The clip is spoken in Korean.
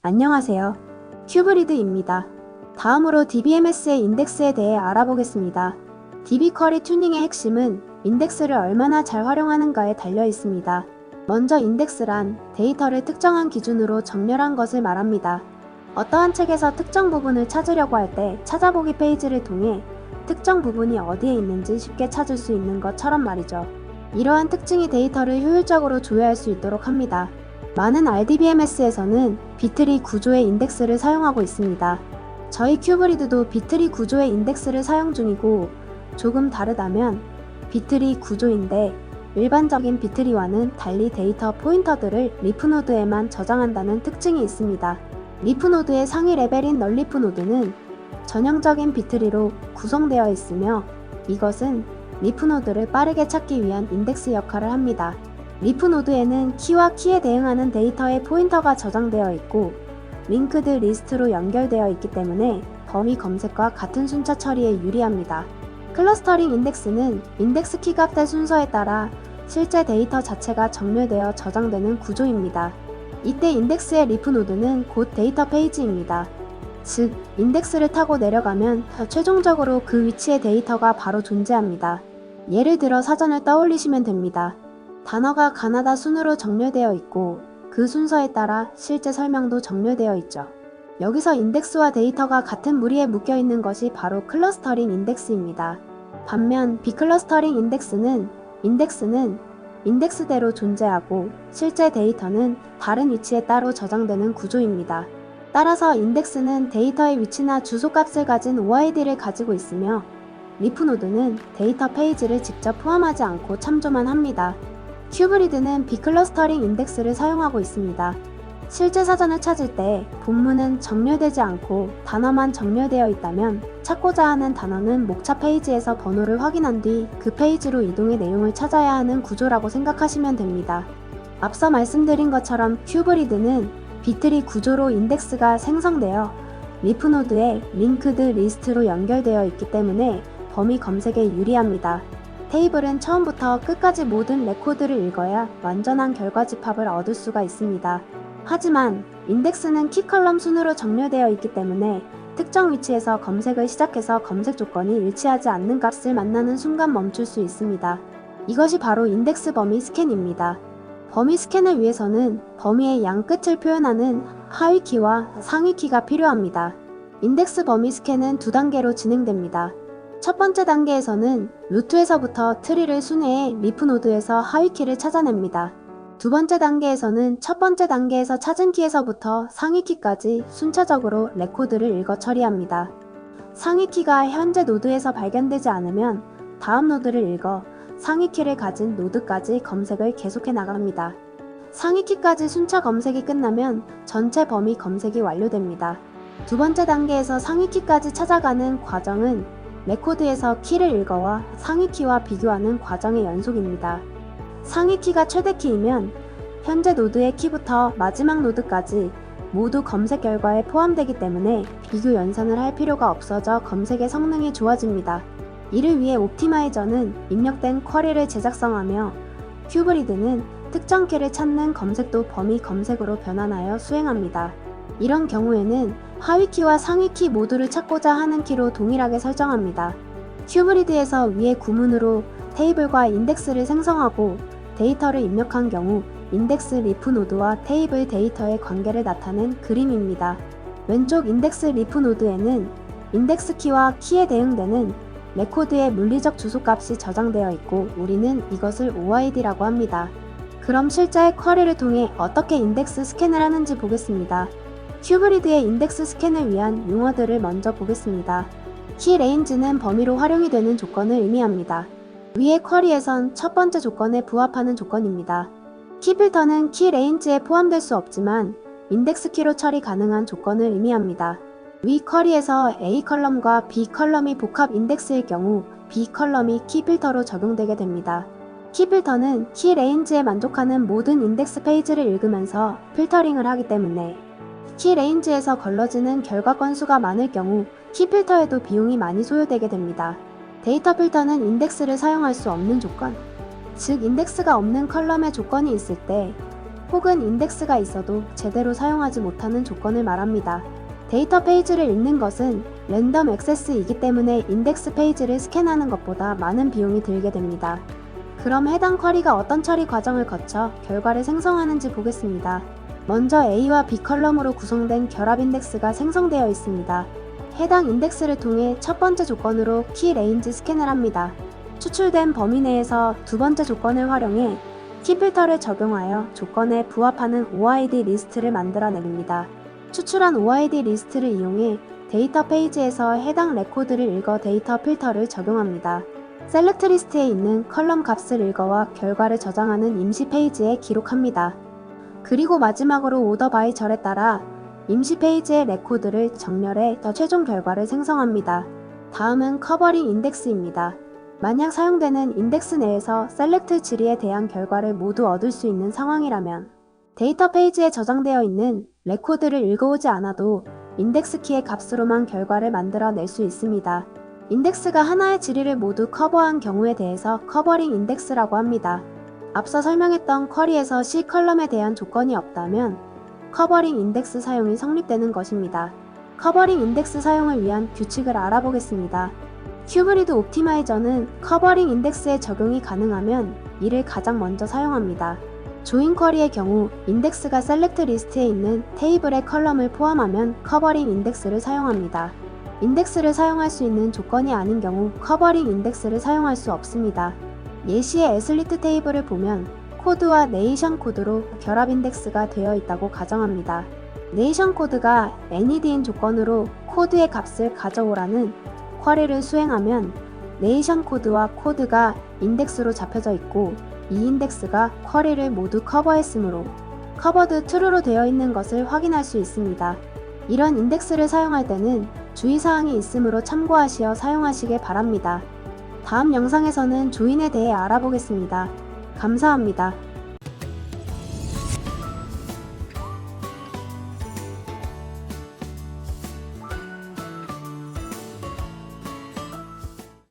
안녕하세요. 큐브리드입니다. 다음으로 DBMS의 인덱스에 대해 알아보겠습니다. DB 쿼리 튜닝의 핵심은 인덱스를 얼마나 잘 활용하는가에 달려 있습니다. 먼저 인덱스란 데이터를 특정한 기준으로 정렬한 것을 말합니다. 어떠한 책에서 특정 부분을 찾으려고 할 때 찾아보기 페이지를 통해 특정 부분이 어디에 있는지 쉽게 찾을 수 있는 것처럼 말이죠. 이러한 특징이 데이터를 효율적으로 조회할 수 있도록 합니다. 많은 RDBMS에서는 비트리 구조의 인덱스를 사용하고 있습니다. 저희 큐브리드도 비트리 구조의 인덱스를 사용 중이고, 조금 다르다면 비트리 구조인데 일반적인 비트리와는 달리 데이터 포인터들을 리프 노드에만 저장한다는 특징이 있습니다. 리프 노드의 상위 레벨인 널리프 노드는 전형적인 비트리로 구성되어 있으며, 이것은 리프 노드를 빠르게 찾기 위한 인덱스 역할을 합니다. 리프 노드에는 키와 키에 대응하는 데이터의 포인터가 저장되어 있고 링크드 리스트로 연결되어 있기 때문에 범위 검색과 같은 순차 처리에 유리합니다. 클러스터링 인덱스는 인덱스 키 값의 순서에 따라 실제 데이터 자체가 정렬되어 저장되는 구조입니다. 이때 인덱스의 리프 노드는 곧 데이터 페이지입니다. 즉, 인덱스를 타고 내려가면 최종적으로 그 위치의 데이터가 바로 존재합니다. 예를 들어 사전을 떠올리시면 됩니다. 단어가 가나다 순으로 정렬되어 있고 그 순서에 따라 실제 설명도 정렬되어 있죠. 여기서 인덱스와 데이터가 같은 무리에 묶여 있는 것이 바로 클러스터링 인덱스입니다. 반면 비클러스터링 인덱스는 인덱스대로 존재하고 실제 데이터는 다른 위치에 따로 저장되는 구조입니다. 따라서 인덱스는 데이터의 위치나 주소값을 가진 OID를 가지고 있으며 리프노드는 데이터 페이지를 직접 포함하지 않고 참조만 합니다. 큐브리드는 비클러스터링 인덱스를 사용하고 있습니다. 실제 사전을 찾을 때 본문은 정렬되지 않고 단어만 정렬되어 있다면 찾고자 하는 단어는 목차 페이지에서 번호를 확인한 뒤 그 페이지로 이동해 내용을 찾아야 하는 구조라고 생각하시면 됩니다. 앞서 말씀드린 것처럼 큐브리드는 비트리 구조로 인덱스가 생성되어 리프노드에 링크드 리스트로 연결되어 있기 때문에 범위 검색에 유리합니다. 테이블은 처음부터 끝까지 모든 레코드를 읽어야 완전한 결과 집합을 얻을 수가 있습니다. 하지만 인덱스는 키 컬럼 순으로 정렬되어 있기 때문에 특정 위치에서 검색을 시작해서 검색 조건이 일치하지 않는 값을 만나는 순간 멈출 수 있습니다. 이것이 바로 인덱스 범위 스캔입니다. 범위 스캔을 위해서는 범위의 양 끝을 표현하는 하위 키와 상위 키가 필요합니다. 인덱스 범위 스캔은 두 단계로 진행됩니다. 첫 번째 단계에서는 루트에서부터 트리를 순회해 리프 노드에서 하위 키를 찾아냅니다. 두 번째 단계에서는 첫 번째 단계에서 찾은 키에서부터 상위 키까지 순차적으로 레코드를 읽어 처리합니다. 상위 키가 현재 노드에서 발견되지 않으면 다음 노드를 읽어 상위 키를 가진 노드까지 검색을 계속해 나갑니다. 상위 키까지 순차 검색이 끝나면 전체 범위 검색이 완료됩니다. 두 번째 단계에서 상위 키까지 찾아가는 과정은 레코드에서 키를 읽어와 상위 키와 비교하는 과정의 연속입니다. 상위 키가 최대 키이면 현재 노드의 키부터 마지막 노드까지 모두 검색 결과에 포함되기 때문에 비교 연산을 할 필요가 없어져 검색의 성능이 좋아집니다. 이를 위해 옵티마이저는 입력된 쿼리를 재작성하며 큐브리드는 특정 키를 찾는 검색도 범위 검색으로 변환하여 수행합니다. 이런 경우에는 하위 키와 상위 키 모두를 찾고자 하는 키로 동일하게 설정합니다. 큐브리드에서 위의 구문으로 테이블과 인덱스를 생성하고 데이터를 입력한 경우 인덱스 리프 노드와 테이블 데이터의 관계를 나타낸 그림입니다. 왼쪽 인덱스 리프 노드에는 인덱스 키와 키에 대응되는 레코드의 물리적 주소값이 저장되어 있고 우리는 이것을 OID라고 합니다. 그럼 실제 쿼리를 통해 어떻게 인덱스 스캔을 하는지 보겠습니다. 큐브리드의 인덱스 스캔을 위한 용어들을 먼저 보겠습니다. 키 레인지는 범위로 활용이 되는 조건을 의미합니다. 위의 쿼리에선 첫 번째 조건에 부합하는 조건입니다. 키 필터는 키 레인지에 포함될 수 없지만 인덱스 키로 처리 가능한 조건을 의미합니다. 위 쿼리에서 A 컬럼과 B 컬럼이 복합 인덱스일 경우 B 컬럼이 키 필터로 적용되게 됩니다. 키 필터는 키 레인지에 만족하는 모든 인덱스 페이지를 읽으면서 필터링을 하기 때문에 키 레인지에서 걸러지는 결과 건수가 많을 경우 키 필터에도 비용이 많이 소요되게 됩니다. 데이터 필터는 인덱스를 사용할 수 없는 조건, 즉 인덱스가 없는 컬럼의 조건이 있을 때 혹은 인덱스가 있어도 제대로 사용하지 못하는 조건을 말합니다. 데이터 페이지를 읽는 것은 랜덤 액세스이기 때문에 인덱스 페이지를 스캔하는 것보다 많은 비용이 들게 됩니다. 그럼 해당 쿼리가 어떤 처리 과정을 거쳐 결과를 생성하는지 보겠습니다. 먼저 A와 B 컬럼으로 구성된 결합 인덱스가 생성되어 있습니다. 해당 인덱스를 통해 첫 번째 조건으로 키 레인지 스캔을 합니다. 추출된 범위 내에서 두 번째 조건을 활용해 키 필터를 적용하여 조건에 부합하는 OID 리스트를 만들어냅니다. 추출한 OID 리스트를 이용해 데이터 페이지에서 해당 레코드를 읽어 데이터 필터를 적용합니다. 셀렉트 리스트에 있는 컬럼 값을 읽어와 결과를 저장하는 임시 페이지에 기록합니다. 그리고 마지막으로 오더 바이 절에 따라 임시 페이지의 레코드를 정렬해 더 최종 결과를 생성합니다. 다음은 커버링 인덱스입니다. 만약 사용되는 인덱스 내에서 셀렉트 지리에 대한 결과를 모두 얻을 수 있는 상황이라면 데이터 페이지에 저장되어 있는 레코드를 읽어오지 않아도 인덱스 키의 값으로만 결과를 만들어낼 수 있습니다. 인덱스가 하나의 지리를 모두 커버한 경우에 대해서 커버링 인덱스라고 합니다. 앞서 설명했던 쿼리에서 C 컬럼에 대한 조건이 없다면 커버링 인덱스 사용이 성립되는 것입니다. 커버링 인덱스 사용을 위한 규칙을 알아보겠습니다. 큐브리드 옵티마이저는 커버링 인덱스의 적용이 가능하면 이를 가장 먼저 사용합니다. 조인 쿼리의 경우 인덱스가 셀렉트 리스트에 있는 테이블의 컬럼을 포함하면 커버링 인덱스를 사용합니다. 인덱스를 사용할 수 있는 조건이 아닌 경우 커버링 인덱스를 사용할 수 없습니다. 예시의 애슬리트 테이블을 보면 코드와 네이션 코드로 결합 인덱스가 되어 있다고 가정합니다. 네이션 코드가 NED인 조건으로 코드의 값을 가져오라는 쿼리를 수행하면 네이션 코드와 코드가 인덱스로 잡혀져 있고 이 인덱스가 쿼리를 모두 커버했으므로 커버드 true로 되어 있는 것을 확인할 수 있습니다. 이런 인덱스를 사용할 때는 주의사항이 있으므로 참고하시어 사용하시길 바랍니다. 다음 영상에서는 조인에 대해 알아보겠습니다. 감사합니다.